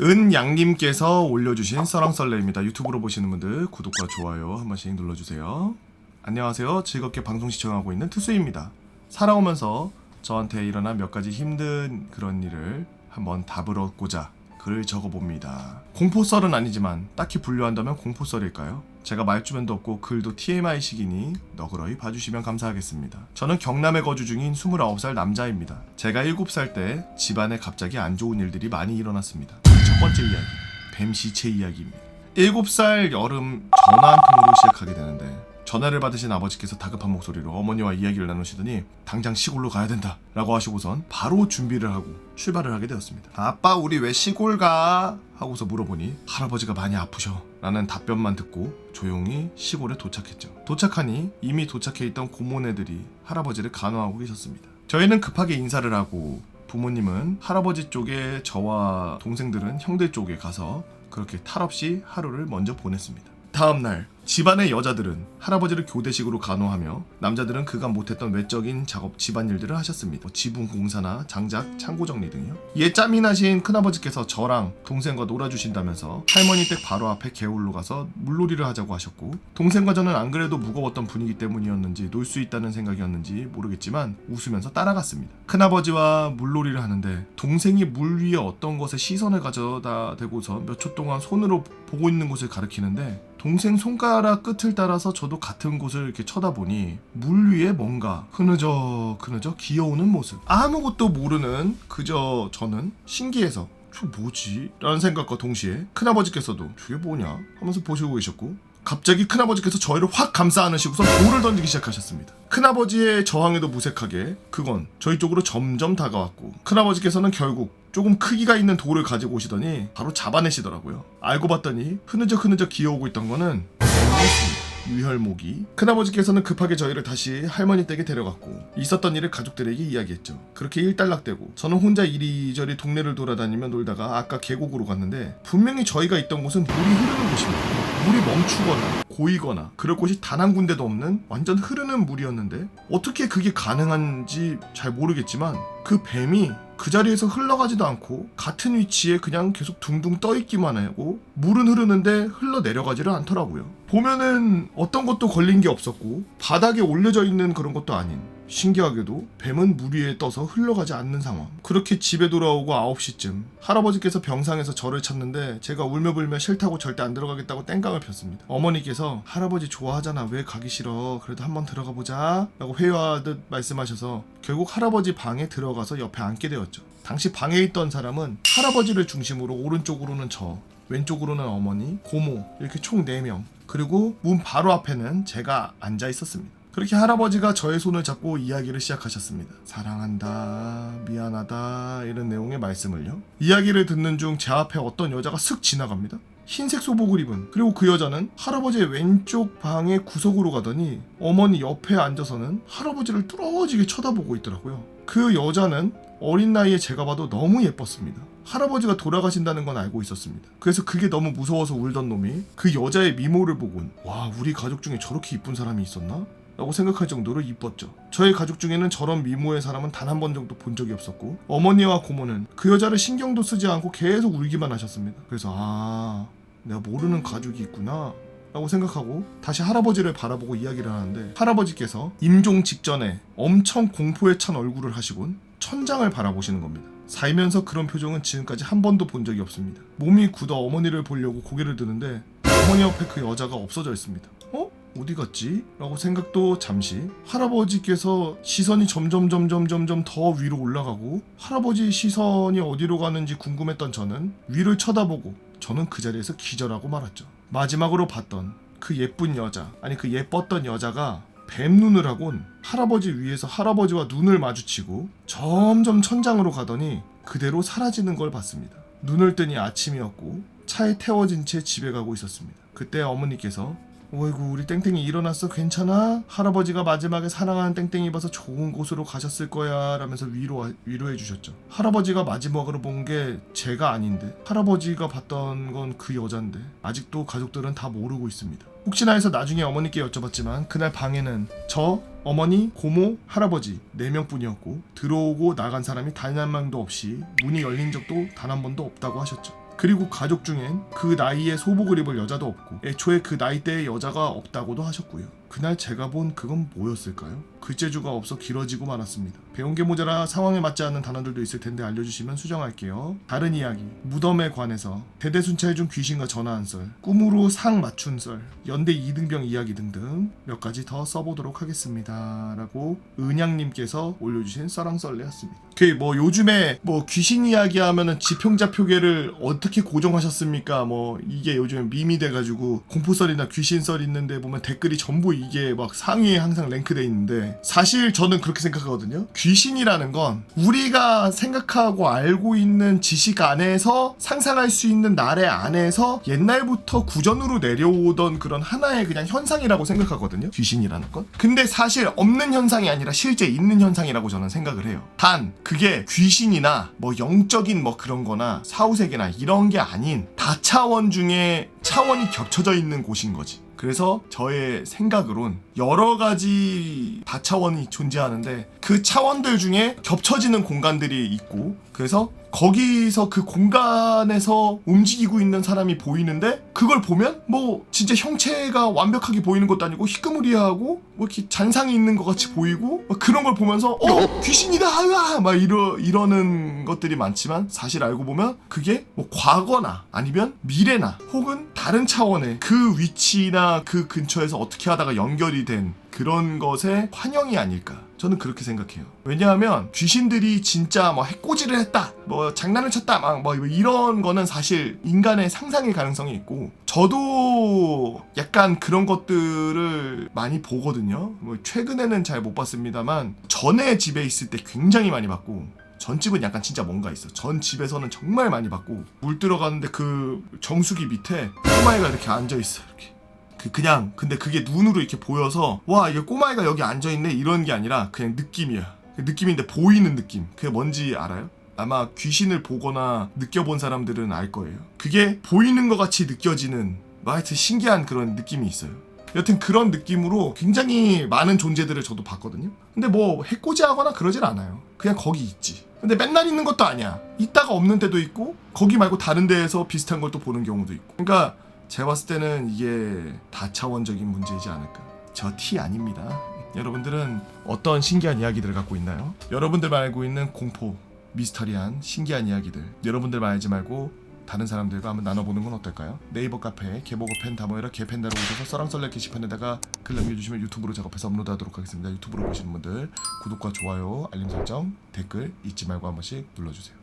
은양님께서 올려주신 썰렁썰레입니다. 유튜브로 보시는 분들 구독과 좋아요 한 번씩 눌러주세요. 안녕하세요. 즐겁게 방송 시청하고 있는 투수입니다. 살아오면서 저한테 일어난 몇 가지 힘든 그런 일을 한번 답을 얻고자 글을 적어봅니다. 공포썰은 아니지만 딱히 분류한다면 공포썰일까요? 제가 말주변도 없고 글도 TMI식이니 너그러이 봐주시면 감사하겠습니다. 저는 경남에 거주 중인 29살 남자입니다. 제가 7살 때 집안에 갑자기 안 좋은 일들이 많이 일어났습니다. 첫 번째 이야기, 뱀 시체 이야기입니다. 7살 여름 전화 한 통으로 시작하게 되는데 전화를 받으신 아버지께서 다급한 목소리로 어머니와 이야기를 나누시더니 당장 시골로 가야 된다 라고 하시고선 바로 준비를 하고 출발을 하게 되었습니다. 아빠 우리 왜 시골 가? 하고서 물어보니 할아버지가 많이 아프셔 라는 답변만 듣고 조용히 시골에 도착했죠. 도착하니 이미 도착해 있던 고모네들이 할아버지를 간호하고 계셨습니다. 저희는 급하게 인사를 하고 부모님은 할아버지 쪽에 저와 동생들은 형들 쪽에 가서 그렇게 탈 없이 하루를 먼저 보냈습니다. 다음날 집안의 여자들은 할아버지를 교대식으로 간호하며 남자들은 그간 못했던 외적인 작업 집안일들을 하셨습니다. 지붕 공사나 장작, 창고 정리 등요. 이에 짬이 나신 큰아버지께서 저랑 동생과 놀아주신다면서 할머니 댁 바로 앞에 개울로 가서 물놀이를 하자고 하셨고 동생과 저는 안 그래도 무거웠던 분위기 때문이었는지 놀 수 있다는 생각이었는지 모르겠지만 웃으면서 따라갔습니다. 큰아버지와 물놀이를 하는데 동생이 물 위에 어떤 것에 시선을 가져다 대고서 몇 초 동안 손으로 보고 있는 곳을 가리키는데 동생 손가락 끝을 따라서 저도 같은 곳을 이렇게 쳐다보니 물 위에 뭔가 흐느적 기어오는 모습. 아무것도 모르는 그저 저는 신기해서 저 뭐지? 라는 생각과 동시에 큰아버지께서도 저게 뭐냐? 하면서 보시고 계셨고 갑자기 큰아버지께서 저희를 확 감싸 안으시고서 돌을 던지기 시작하셨습니다. 큰아버지의 저항에도 무색하게 그건 저희 쪽으로 점점 다가왔고 큰아버지께서는 결국 조금 크기가 있는 돌을 가지고 오시더니 바로 잡아내시더라고요. 알고 봤더니 흐느적 기어오고 있던 거는 유혈모기. 큰아버지께서는 급하게 저희를 다시 할머니 댁에 데려갔고 있었던 일을 가족들에게 이야기했죠. 그렇게 일단락되고 저는 혼자 이리저리 동네를 돌아다니며 놀다가 아까 계곡으로 갔는데 분명히 저희가 있던 곳은 물이 흐르는 곳입니다. 물이 멈추거나 고이거나 그럴 곳이 단 한 군데도 없는 완전 흐르는 물이었는데 어떻게 그게 가능한지 잘 모르겠지만 그 뱀이 그 자리에서 흘러가지도 않고 같은 위치에 그냥 계속 둥둥 떠있기만 하고 물은 흐르는데 흘러내려가지를 않더라고요. 보면은 어떤 것도 걸린 게 없었고 바닥에 올려져 있는 그런 것도 아닌 신기하게도 뱀은 물 위에 떠서 흘러가지 않는 상황. 그렇게 집에 돌아오고 9시쯤 할아버지께서 병상에서 저를 찾는데 제가 울며불며 싫다고 절대 안 들어가겠다고 땡깡을 폈습니다. 어머니께서 할아버지 좋아하잖아 왜 가기 싫어 그래도 한번 들어가 보자 라고 회유하듯 말씀하셔서 결국 할아버지 방에 들어가서 옆에 앉게 되었죠. 당시 방에 있던 사람은 할아버지를 중심으로 오른쪽으로는 저 왼쪽으로는 어머니, 고모 이렇게 총 4명 그리고 문 바로 앞에는 제가 앉아 있었습니다. 그렇게 할아버지가 저의 손을 잡고 이야기를 시작하셨습니다. 사랑한다, 미안하다 이런 내용의 말씀을요. 이야기를 듣는 중 제 앞에 어떤 여자가 슥 지나갑니다. 흰색 소복을 입은 그리고 그 여자는 할아버지의 왼쪽 방의 구석으로 가더니 어머니 옆에 앉아서는 할아버지를 뚫어지게 쳐다보고 있더라고요. 그 여자는 어린 나이에 제가 봐도 너무 예뻤습니다. 할아버지가 돌아가신다는 건 알고 있었습니다. 그래서 그게 너무 무서워서 울던 놈이 그 여자의 미모를 보곤 와 우리 가족 중에 저렇게 이쁜 사람이 있었나? 라고 생각할 정도로 이뻤죠. 저희 가족 중에는 저런 미모의 사람은 단 한 번 정도 본 적이 없었고 어머니와 고모는 그 여자를 신경도 쓰지 않고 계속 울기만 하셨습니다. 그래서 내가 모르는 가족이 있구나 라고 생각하고 다시 할아버지를 바라보고 이야기를 하는데 할아버지께서 임종 직전에 엄청 공포에 찬 얼굴을 하시곤 천장을 바라보시는 겁니다. 살면서 그런 표정은 지금까지 한 번도 본 적이 없습니다. 몸이 굳어 어머니를 보려고 고개를 드는데 어머니 옆에 그 여자가 없어져 있습니다. 어디 갔지? 라고 생각도 잠시 할아버지께서 시선이 점점 더 위로 올라가고 할아버지 시선이 어디로 가는지 궁금했던 저는 위를 쳐다보고 저는 그 자리에서 기절하고 말았죠. 마지막으로 봤던 그 예쁜 여자 그 예뻤던 여자가 뱀눈을 하곤 할아버지 위에서 할아버지와 눈을 마주치고 점점 천장으로 가더니 그대로 사라지는 걸 봤습니다. 눈을 뜨니 아침이었고 차에 태워진 채 집에 가고 있었습니다. 그때 어머니께서 어이구 우리 땡땡이 일어났어 괜찮아? 할아버지가 마지막에 사랑하는 땡땡이 봐서 좋은 곳으로 가셨을 거야 라면서 위로해 주셨죠. 할아버지가 마지막으로 본 게 제가 아닌데 할아버지가 봤던 건 그 여잔데 아직도 가족들은 다 모르고 있습니다. 혹시나 해서 나중에 어머니께 여쭤봤지만 그날 방에는 저, 어머니, 고모, 할아버지 4명뿐이었고 들어오고 나간 사람이 단 한 명도 없이 문이 열린 적도 단 한 번도 없다고 하셨죠. 그리고 가족 중엔 그 나이에 소복을 입을 여자도 없고 애초에 그 나이대의 여자가 없다고도 하셨고요. 그날 제가 본 그건 뭐였을까요? 글재주가 없어 길어지고 말았습니다. 배운 게 모자라 상황에 맞지 않는 단어들도 있을 텐데 알려주시면 수정할게요. 다른 이야기, 무덤에 관해서 대대순찰 중 귀신과 전화 한 썰, 꿈으로 상 맞춘 썰, 연대 이등병 이야기 등등 몇 가지 더 써보도록 하겠습니다. 라고 은양님께서 올려주신 썰랑썰레였습니다. 그 뭐 요즘에 뭐 귀신 이야기 하면은 지평자표계를 어떻게 고정하셨습니까? 뭐 이게 요즘에 밈이 돼가지고 공포썰이나 귀신썰 있는데 보면 댓글이 전부 이게 막 상위에 항상 랭크돼 있는데, 사실 저는 그렇게 생각하거든요. 귀신이라는 건 우리가 생각하고 알고 있는 지식 안에서 상상할 수 있는 나래 안에서 옛날부터 구전으로 내려오던 그런 하나의 그냥 현상이라고 생각하거든요. 귀신이라는 건. 근데 사실 없는 현상이 아니라 실제 있는 현상이라고 저는 생각을 해요. 단 그게 귀신이나 뭐 영적인 뭐 그런 거나 사후세계나 이런 게 아닌 다차원 중에 차원이 겹쳐져 있는 곳인 거지. 그래서 저의 생각으론 여러 가지 다차원이 존재하는데 그 차원들 중에 겹쳐지는 공간들이 있고, 그래서 거기서 그 공간에서 움직이고 있는 사람이 보이는데 그걸 보면 뭐 진짜 형체가 완벽하게 보이는 것도 아니고 희끄무리하고 뭐 이렇게 잔상이 있는 것 같이 보이고 그런 걸 보면서 귀신이다 막 이러는 것들이 많지만, 사실 알고 보면 그게 뭐 과거나 아니면 미래나 혹은 다른 차원의 그 위치나 그 근처에서 어떻게 하다가 연결이 된 그런 것의 환영이 아닐까, 저는 그렇게 생각해요. 왜냐하면 귀신들이 진짜 뭐 해코지를 했다, 뭐 장난을 쳤다, 막 뭐 이런 거는 사실 인간의 상상일 가능성이 있고, 저도 약간 그런 것들을 많이 보거든요. 뭐 최근에는 잘 못 봤습니다만 전에 집에 있을 때 굉장히 많이 봤고, 전 집은 약간 진짜 뭔가 있어. 전 집에서는 정말 많이 봤고, 물 들어가는데 그 정수기 밑에 꼬마애가 이렇게 앉아있어. 이렇게. 그냥 근데 그게 눈으로 이렇게 보여서 와 이게 꼬마애가 여기 앉아있네 이런 게 아니라 그냥 느낌이야. 느낌인데 보이는 느낌. 그게 뭔지 알아요? 아마 귀신을 보거나 느껴본 사람들은 알 거예요. 그게 보이는 것 같이 느껴지는 하여튼 신기한 그런 느낌이 있어요. 여튼 그런 느낌으로 굉장히 많은 존재들을 저도 봤거든요. 근데 뭐 해코지하거나 그러질 않아요. 그냥 거기 있지. 근데 맨날 있는 것도 아니야. 있다가 없는 데도 있고 거기 말고 다른 데에서 비슷한 걸 또 보는 경우도 있고. 그러니까 제가 봤을 때는 이게 다차원적인 문제이지 않을까. 저 티 아닙니다. 여러분들은 어떤 신기한 이야기들을 갖고 있나요? 여러분들만 알고 있는 공포, 미스터리한 신기한 이야기들, 여러분들만 알지 말고 다른 사람들과 한번 나눠보는 건 어떨까요? 네이버 카페 개보고 펜 다모여라 개펜다로 오셔서 썰랑썰레 게시판에다가 글 남겨주시면 유튜브로 작업해서 업로드하도록 하겠습니다. 유튜브로 보시는 분들 구독과 좋아요, 알림 설정, 댓글 잊지 말고 한 번씩 눌러주세요.